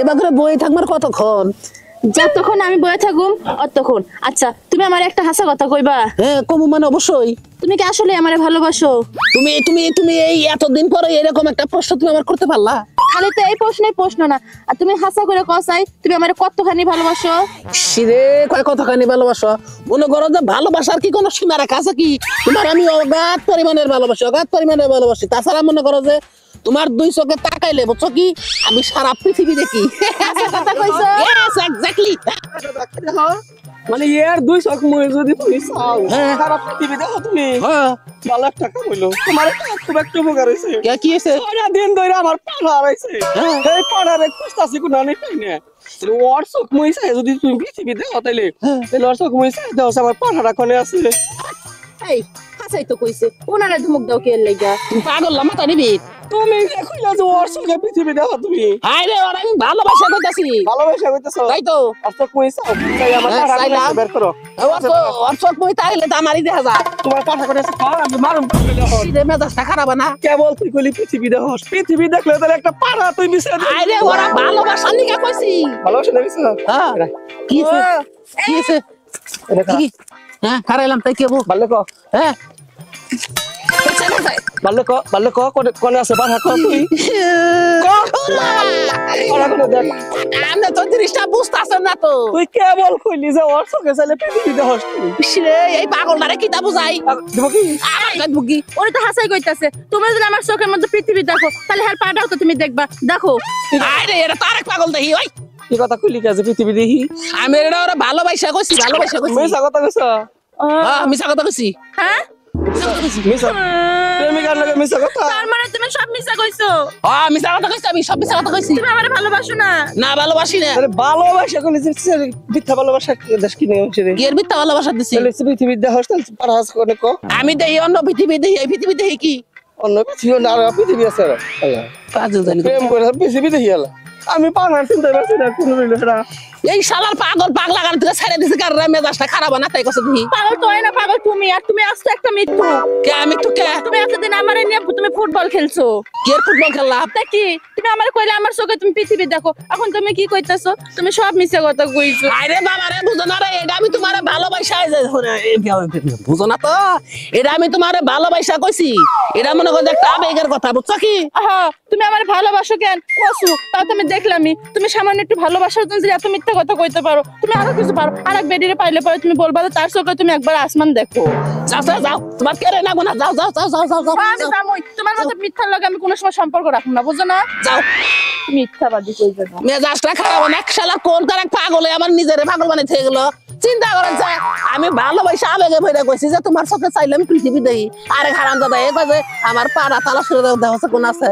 এবা করে বই থাকবার কতক্ষণ? যতক্ষণ আমি বয়ে থাকুম অতক্ষণ। আচ্ছা তুমি আমার একটা হাসা কথা কইবা? হ্যাঁ কমু মানে অবশ্যই। তুমি কি আসলে আমারে ভালোবাসো? তুমি তুমি তুমি এই এতদিন পরে এরকম একটা প্রশ্ন তুমি আমার করতে পারলা? খালি তো এই প্রশ্নই প্রশ্ন না, আর তুমি হাসা করে কসাই তুমি আমারে কতখানি ভালোবাসো? সিরে কয় কতখানি ভালোবাসো? মনে করো যে ভালোবাসার কি কোনো সীমা রেখা আছে কি? তোমার আমি অগাধ পরিমাণের ভালোবাসি। তাছাড়া মনে করো যে তোমার দুই চোখে তাকাইলে বুঝছো কি আমি সারা পৃথিবী দেখি। কথা কইছো? Yes, exactly. মানে এর দুই চোখ মই যদি তুমি চাও সারা পৃথিবী দেখো তুমি হ্যাঁ ভালো একটা কাম হইলো তোমার খুব একটা উপকার হইছে। কি হয়েছে? সারা দিন ধরে আমার পাড়া হারাইছে এই পাড়ারে খুঁজতাছি কোনো নেই পাই না। ওর চোখ মই চাই যদি তুমি পৃথিবী দেখো তাইলে তাহলে ওর চোখ মই চাই দেখো আমার পাড়াটা কোনে আছে। এই হাসাই তো কইছে ওনারে ধমক দাও কে লাগা? তুমি পাগল না মাথা নিবি? তুমি দেখো না যে ওর চোখে পৃথিবী দেখো তুমি হায় রে ওর আমি ভালোবাসা কইতাছি। ভালোবাসা হইতেছো তাই তো ওর চোখ মই চাও তাই আমার পাড়া বের করো। ওর চোখ মই তাইলে তো আমারই দেখা যায়। তোমার পাড়া কোনে আছে কর আমি মারুম দেখো। সিরে মেজাজটা খারাপ না? কেবল তুই কইলি পৃথিবী দেখো পৃথিবী দেখলে তাহলে একটা পাড়া তুই মিশে হায় রে ওরা ভালোবাসা নিকা কইছি। ভালোবাসা নেবিস হ্যাঁ কি হয়েছে? কি হ্যাঁ খারাইলাম তাই কি হবো? ভালো কো হ্যাঁ ভালো কো কোনে আছে পাড়া কো তুই পাড়া কোনে দেখ আমরা তো জিনিসটা বুঝতাছেন না তো। তুই কেবল কইলি যে ওর চোখে চাইলে পৃথিবী দেখো তুই সিরে এই পাগলটারে কি তা বুঝাই? দেব কি আমার বুকি ওরে তো হাসাই কইতাছে তুমি যদি আমার চোখের মধ্যে পৃথিবী দেখো তাহলে হ্যাঁ পাটাও তো তুমি দেখবা। দেখো আরে এটা তো আরেক পাগল দেখি ওই কি কথা কইলি কাজে পৃথিবী দেখি আমি এটা ওরা ভালোবাসা কইছি মিছা কথা কইছ হ্যাঁ মিছা কথা কইছি। হ্যাঁ মিছা প্রেমিকার লাগে মিছা কথা তার মানে তুমি সব মিছা কইছো? হ্যাঁ মিছা কথা কইছি আমি সব মিছা কথা কইছি। তুমি আমারে ভালোবাসো না? না ভালোবাসি না। আরে ভালোবাসা কইলি যে মিথ্যা ভালোবাসা দেশ কি নেই হচ্ছে রে কি এর মিথ্যা ভালোবাসা দিছি? তাহলে পৃথিবী দেখো তাহলে পাড়া আছে কোনে কো আমি দেখি অন্য পৃথিবী দেখি এই পৃথিবী দেখি কি অন্য পৃথিবী না আর পৃথিবী আছে আল্লাহ পাগল জানি তো। প্রেম করে পৃথিবী দেখি আল্লাহ আমি পাড়া চিন্তা করছি না কোন রইল সেটা এই শালার পাগলা গান থেকে ছেড়ে দিছে কার মেজাজটা খারাপ না তাই কইছ তুমি? পাগল তো না পাগল তুমি, আর তুমি আসছো একটা মিথ্যু। কে আমি তো কে? তুমি এতদিন আমারে নিয়ে তুমি ফুটবল খেলছো। কি এর ফুটবল খেললাম? তা কি তুমি আমারে কইলে আমার চোখে তুমি পৃথিবী দেখো, এখন তুমি কি কইতাছো? তুমি সব মিছা কথা কইছো। আরে বাবা রে বুঝো না রে এটা আমি তোমারে ভালোবাসা বুঝো না তো এটা আমি তোমারে ভালোবাসা কইছি। এটা মনে করো একটা আবেগের কথা বুঝছো কি? আহা তুমি আমারে ভালোবাসো কেন কসু? তাও তুমি দেখলামই তুমি সামান্য একটু ভালোবাসার জন্য এত মিথ্যা কথা কইতে পারো। তুমি আরো কিছু পারো, আরেক বেডিরে পাইলে পরে তুমি বলবা তার চোখে তুমি একবার আসমান দেখো। যাও তোমার কেরে না গোনা যাও আমি জানোই তোমার মতো মিথ্যার লগে আমি কোনো সময় সম্পর্ক রাখবো না, বুঝো না? যাও মিথ্যাবাদী কইবে না। মেজাজটা খারাপ না শালা কোন তার এক পাগলে আমার নিজেরে পাগল বানাই থেকে গেল। চিন্তা করেন যে আমি ভালোবাসা আবেগে ভরে কইছি যে তোমার চোখে চাইলে আমি পৃথিবী দেখি। আরে হারাম দাদা এ কয় যে আমার পাড়া তালা সরে দেওয়া কোন আছে